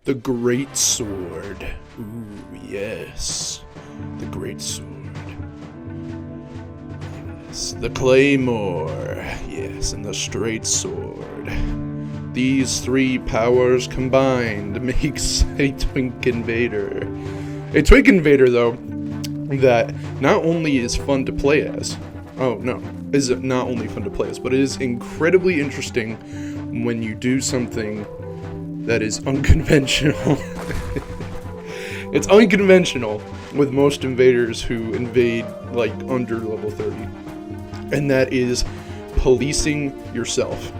The Great Sword. Ooh, yes. The Great Sword. Yes. The Claymore. Yes, and the Straight Sword. These three powers combined makes a Twink Invader. A Twink Invader, though, that not only is fun to play as, is not only fun to play as, but it is incredibly interesting when you do something that is unconventional. It's unconventional with most invaders who invade, like, under level 30. And that is policing yourself.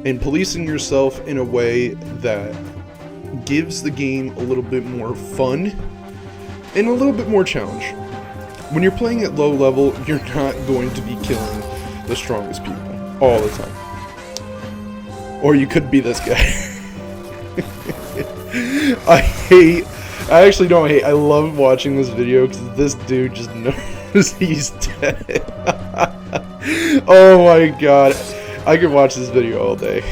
And policing yourself in a way that gives the game a little bit more fun and a little bit more challenge. When you're playing at low level, you're not going to be killing the strongest people all the time. Or you could be this guy. I actually don't hate, I love watching this video because this dude just knows he's dead. Oh my god, I could watch this video all day.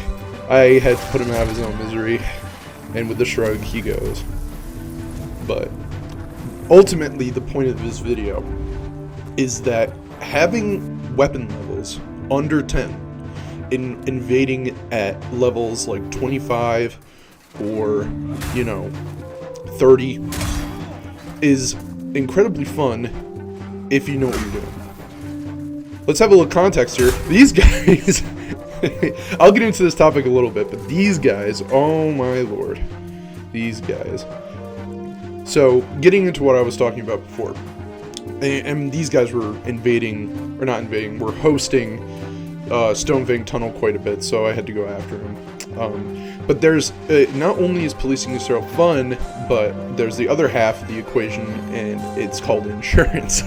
I had to put him out of his own misery, and with the shrug he goes. But ultimately the point of this video is that having weapon levels under 10 in invading at levels like 25 or, 30 is incredibly fun if you know what you're doing. Let's have a little context here. These guys, I'll get into this topic a little bit, but these guys, oh my lord, these guys. So, getting into what I was talking about before, and these guys were were hosting Stonefang Tunnel quite a bit, so I had to go after him. But there's, not only is policing yourself fun, but there's the other half of the equation, and it's called insurance.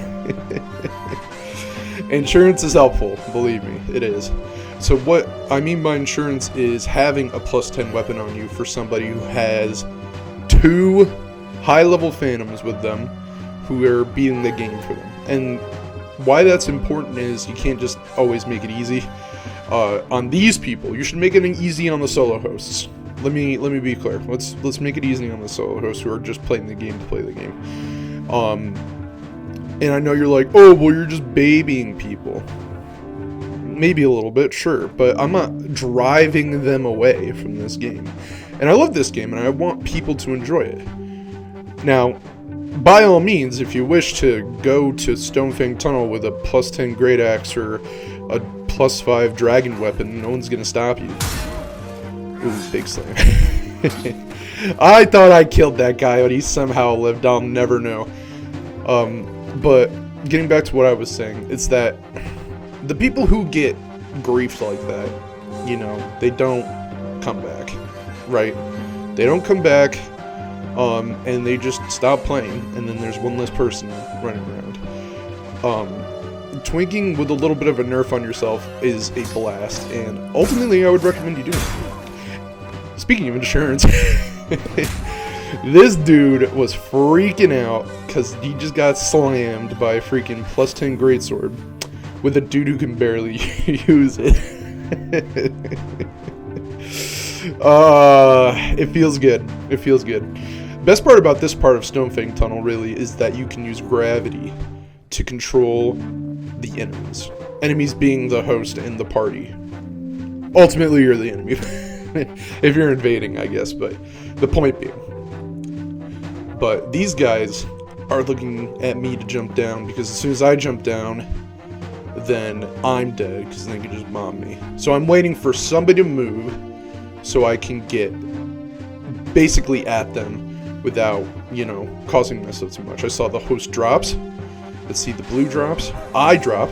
Insurance is helpful, believe me, it is. So what I mean by insurance is having a plus 10 weapon on you for somebody who has 2 high-level phantoms with them who are beating the game for them. And why that's important is you can't just always make it easy. On these people, you should make it easy on the solo hosts. Let me be clear. Let's make it easy on the solo hosts who are just playing the game to play the game. And I know you're like, oh, well, you're just babying people. Maybe a little bit, sure, but I'm not driving them away from this game. And I love this game, and I want people to enjoy it. Now, by all means, if you wish to go to Stonefang Tunnel with a plus 10 Great Axe or a plus 5 Dragon Weapon, no one's gonna stop you. Ooh, big slam. I thought I killed that guy, but he somehow lived. I'll never know. But getting back to what I was saying, it's that the people who get griefs like that, they don't come back, right? They don't come back, and they just stop playing, and then there's one less person running around. Twinking with a little bit of a nerf on yourself is a blast, and ultimately I would recommend you do it. Speaking of insurance, this dude was freaking out because he just got slammed by a freaking plus 10 greatsword with a dude who can barely use it. It feels good. It feels good. Best part about this part of Stonefang Tunnel really is that you can use gravity to control the enemies. Enemies being the host and the party. Ultimately, you're the enemy. If you're invading, I guess, but the point being. But these guys are looking at me to jump down, because as soon as I jump down, then I'm dead, because they can just bomb me. So I'm waiting for somebody to move, so I can get basically at them without, causing myself too much. I saw the host drops. Let's see, the blue drops. I drop.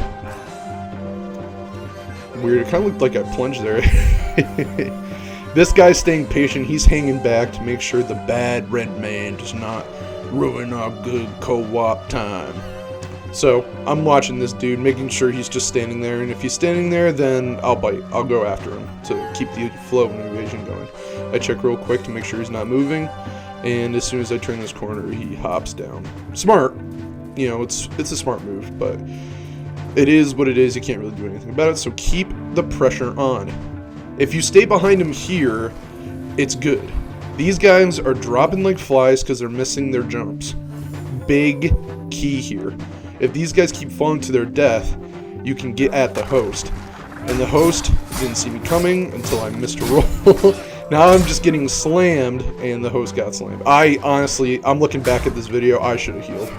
Weird, it kind of looked like I plunged there. This guy's staying patient. He's hanging back to make sure the bad red man does not ruin our good co-op time. So, I'm watching this dude, making sure he's just standing there, and if he's standing there, then I'll bite. I'll go after him to keep the flow of invasion going. I check real quick to make sure he's not moving, and as soon as I turn this corner, he hops down. Smart. It's a smart move, but it is what it is. You can't really do anything about it, so keep the pressure on. If you stay behind him here, it's good. These guys are dropping like flies because they're missing their jumps. Big key here. If these guys keep falling to their death, you can get at the host. And the host didn't see me coming until I missed a roll. Now I'm just getting slammed, and the host got slammed. I'm looking back at this video, I should have healed.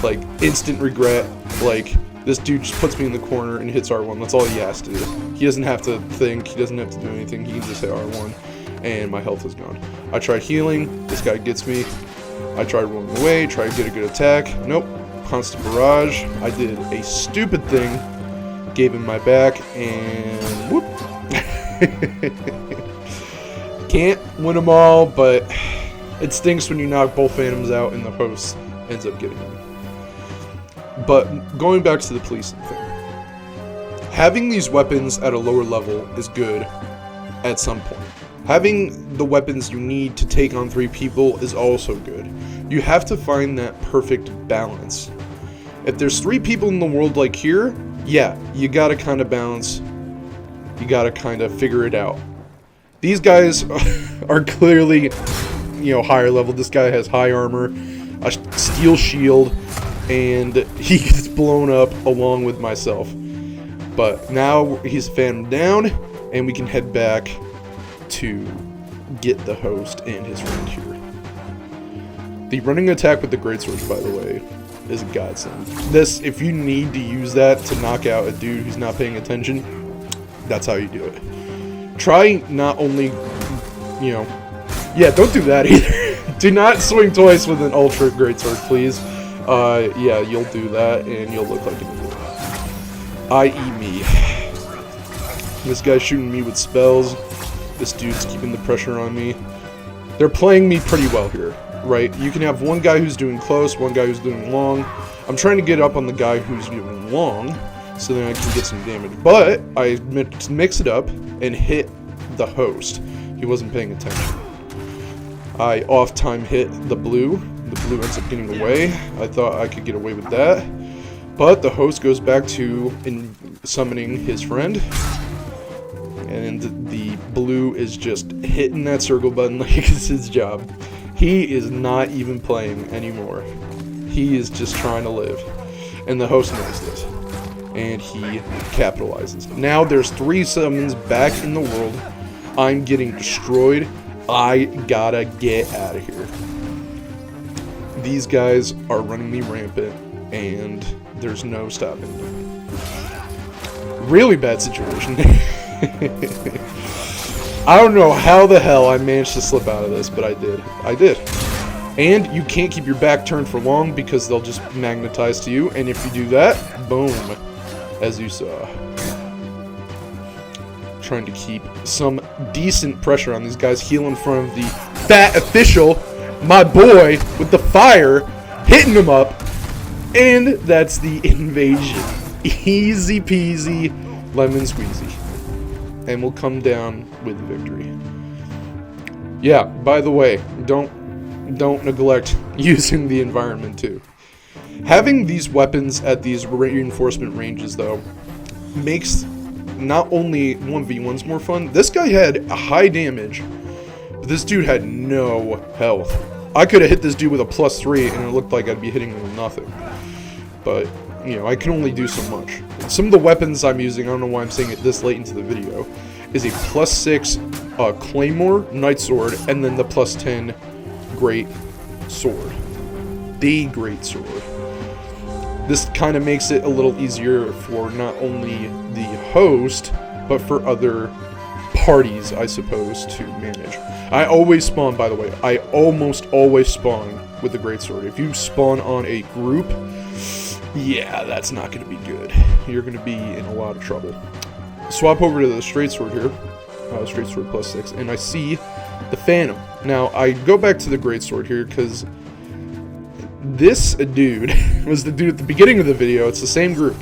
Like, instant regret. Like, this dude just puts me in the corner and hits R1. That's all he has to do. He doesn't have to think. He doesn't have to do anything. He can just hit R1, and my health is gone. I tried healing. This guy gets me. I tried running away, tried to get a good attack. Nope. Constant barrage. I did a stupid thing. Gave him my back, and whoop. Can't win them all, but it stinks when you knock both phantoms out and the host ends up getting them. But going back to the policing thing, having these weapons at a lower level is good at some point. Having the weapons you need to take on 3 people is also good. You have to find that perfect balance. If there's 3 people in the world like here, yeah, you gotta kind of balance. You gotta kind of figure it out. These guys are clearly, higher level. This guy has high armor, a steel shield, and he gets blown up along with myself. But now he's phantom down, and we can head back to get the host and his friend here. The running attack with the greatsword, by the way, is a godsend. This, if you need to use that to knock out a dude who's not paying attention, that's how you do it. Try not only, yeah, don't do that either. Do not swing twice with an ultra greatsword, please. Yeah, you'll do that, and you'll look like an idiot. I.e. me. This guy's shooting me with spells. This dude's keeping the pressure on me. They're playing me pretty well here, right? You can have one guy who's doing close, one guy who's doing long. I'm trying to get up on the guy who's doing long, so then I can get some damage. But I mix it up and hit the host. He wasn't paying attention. I off-time hit the blue. The blue ends up getting away. I thought I could get away with that. But the host goes back to summoning his friend. And the blue is just hitting that circle button like it's his job. He is not even playing anymore. He is just trying to live. And the host knows this. And he capitalizes. Now there's 3 summons back in the world. I'm getting destroyed. I gotta get out of here. These guys are running me rampant, and there's no stopping them. Really bad situation. I don't know how the hell I managed to slip out of this, but I did. I did. And you can't keep your back turned for long because they'll just magnetize to you, and if you do that, boom. As you saw. Trying to keep some decent pressure on these guys. Heal in front of the fat official, my boy, with the fire, hitting him up. And that's the invasion. Easy peasy, lemon squeezy. And we'll come down with victory. Yeah, by the way, don't neglect using the environment too. Having these weapons at these reinforcement ranges, though, makes not only 1v1s more fun. This guy had a high damage, but this dude had no health. I could have hit this dude with a +3, and it looked like I'd be hitting him with nothing. But, I can only do so much. Some of the weapons I'm using, I don't know why I'm saying it this late into the video, is a +6 Claymore, Knight Sword, and then the +10 Great Sword. The Great Sword. This kind of makes it a little easier for not only the host, but for other parties, I suppose, to manage. I always spawn, by the way, I almost always spawn with the Greatsword. If you spawn on a group, yeah, that's not going to be good. You're going to be in a lot of trouble. Swap over to the Straight Sword here, Straight Sword +6, and I see the Phantom. Now, I go back to the Greatsword here, because this dude was the dude at the beginning of the video. It's the same group.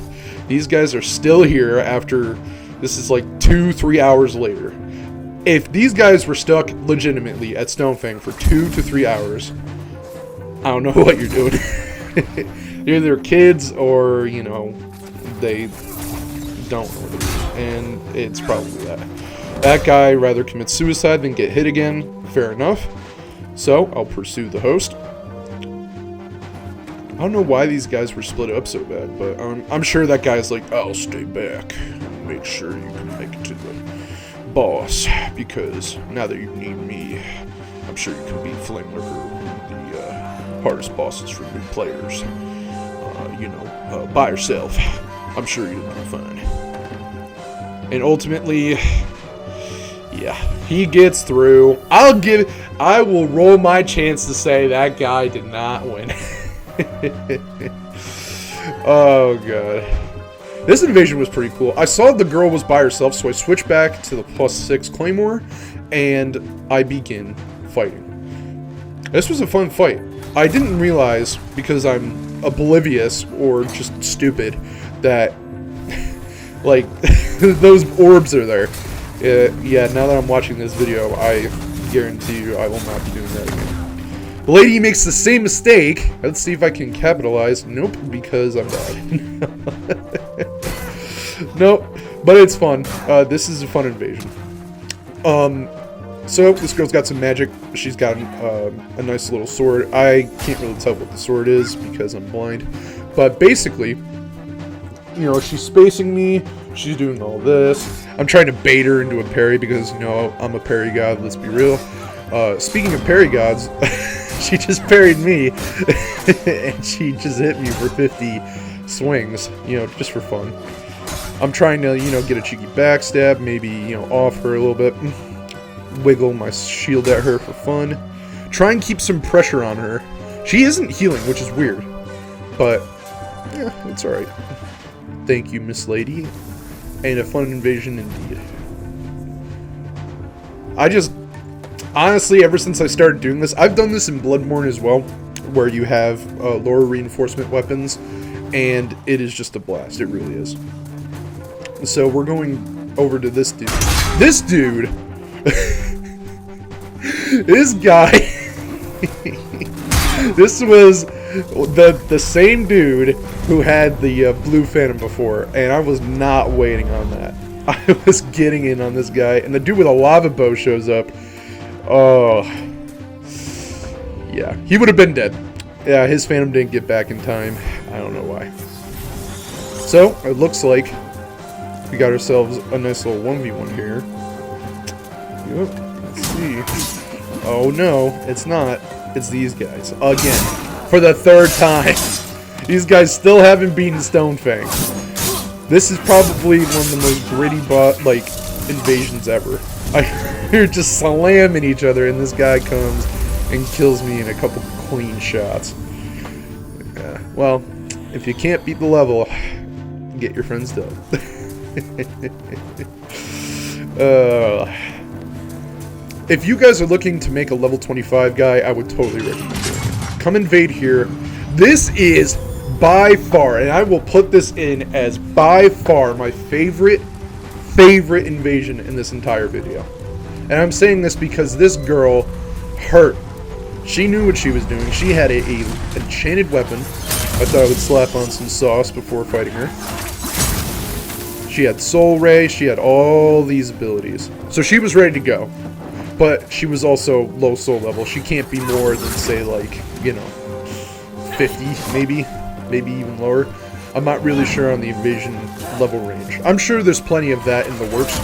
These guys are still here after, this is like 2-3 hours later. If these guys were stuck legitimately at Stonefang for 2 to 3 hours, I don't know what you're doing. Either kids or, they don't know what to do. And it's probably that. That guy rather commit suicide than get hit again. Fair enough. So, I'll pursue the host. I don't know why these guys were split up so bad, but I'm sure that guy's like, I'll stay back and make sure you can make it to the boss, because now that you need me, I'm sure you can beat Flame Licker, the hardest bosses for new players. By yourself. I'm sure you'll be fine. And ultimately, yeah, he gets through. I will roll my chance to say that guy did not win. Oh god. This invasion was pretty cool. I saw the girl was by herself, so I switched back to the +6 Claymore, and I begin fighting. This was a fun fight. I didn't realize, because I'm oblivious or just stupid, that like those orbs are there. Yeah, now that I'm watching this video, I guarantee you I will not be doing that again. The lady makes the same mistake. Let's see if I can capitalize. Nope, because I'm bad. Nope, but it's fun. This is a fun invasion. So this girl's got some magic. She's got a nice little sword. I can't really tell what the sword is because I'm blind. But basically, she's spacing me. She's doing all this. I'm trying to bait her into a parry because, I'm a parry god, let's be real. Speaking of parry gods, she just parried me. And she just hit me for 50 swings, just for fun. I'm trying to, get a cheeky backstab, maybe, off her a little bit. Wiggle my shield at her for fun. Try and keep some pressure on her. She isn't healing, which is weird. But, yeah, it's alright. Thank you, Miss Lady. And a fun invasion indeed. Honestly, ever since I started doing this, I've done this in Bloodborne as well, where you have lower reinforcement weapons, and it is just a blast. It really is. So we're going over to this dude. This dude! This guy... This was the same dude who had the blue phantom before, and I was not waiting on that. I was getting in on this guy, and the dude with a lava bow shows up. Oh, yeah, he would have been dead. Yeah, his phantom didn't get back in time. I don't know why. So, it looks like we got ourselves a nice little 1v1 here. Yep, let's see. Oh no, it's not. It's these guys. Again. For the third time. These guys still haven't beaten Stonefang. This is probably one of the most gritty invasions ever. You're just slamming each other, and this guy comes and kills me in a couple clean shots. Yeah, well, if you can't beat the level, get your friends dead. If you guys are looking to make a level 25 guy, I would totally recommend it. Come invade here. This is by far, and I will put this in as by far my favorite invasion in this entire video. And I'm saying this because this girl hurt. She knew what she was doing. She had a enchanted weapon. I thought I would slap on some sauce before fighting her. She had Soul Ray. She had all these abilities. So she was ready to go. But she was also low soul level. She can't be more than, say, 50, maybe even lower. I'm not really sure on the invasion level range. I'm sure there's plenty of that in the works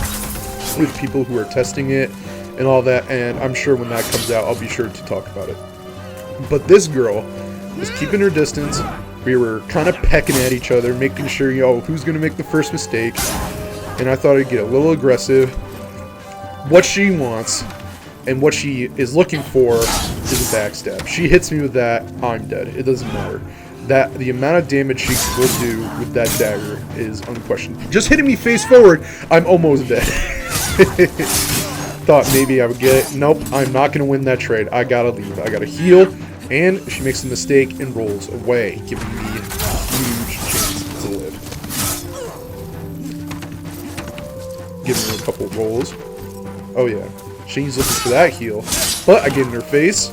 with people who are testing it and all that, and I'm sure when that comes out, I'll be sure to talk about it. But this girl was keeping her distance. We were kind of pecking at each other, making sure, who's going to make the first mistake. And I thought I'd get a little aggressive. What she wants and what she is looking for is a backstab. She hits me with that, I'm dead. It doesn't matter. The amount of damage she will do with that dagger is unquestioned. Just hitting me face forward, I'm almost dead. Thought maybe I would get it. Nope, I'm not going to win that trade. I gotta leave. I gotta heal. And she makes a mistake and rolls away, giving me a huge chance to live. Giving her a couple rolls. Oh yeah, she's looking for that heal. But I get in her face.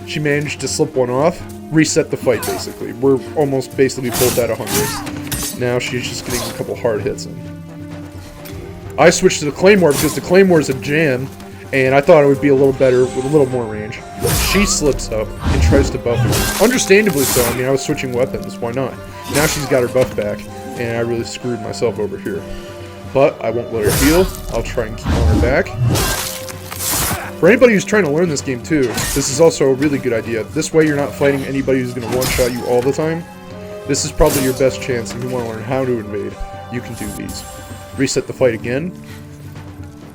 She managed to slip one off. Reset the fight, basically. We're almost basically both at 100. Now she's just getting a couple hard hits in. I switched to the Claymore because the Claymore is a jam, and I thought it would be a little better with a little more range. She slips up and tries to buff me. Understandably so. I mean, I was switching weapons. Why not? Now she's got her buff back, and I really screwed myself over here. But I won't let her heal. I'll try and keep on her back. For anybody who's trying to learn this game too, this is also a really good idea. This way you're not fighting anybody who's going to one-shot you all the time. This is probably your best chance if you want to learn how to invade. You can do these. Reset the fight again.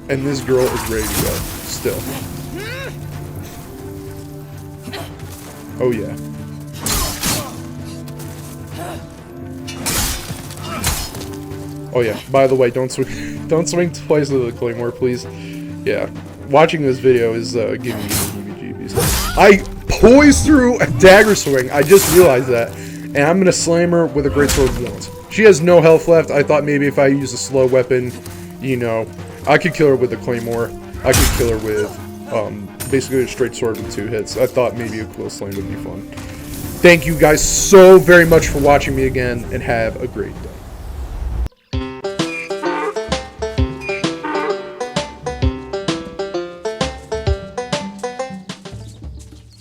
And this girl is ready to go. Still. Oh yeah. Oh yeah. By the way, don't swing twice with the Claymore, please. Yeah. Watching this video is giving me the heebie-jeebies. I poised through a dagger swing. I just realized that. And I'm going to slam her with a greatsword once. She has no health left. I thought maybe if I use a slow weapon, you know, I could kill her with a Claymore. I could kill her with basically a straight sword with 2 hits. I thought maybe a close slam would be fun. Thank you guys so very much for watching me again, and have a great day.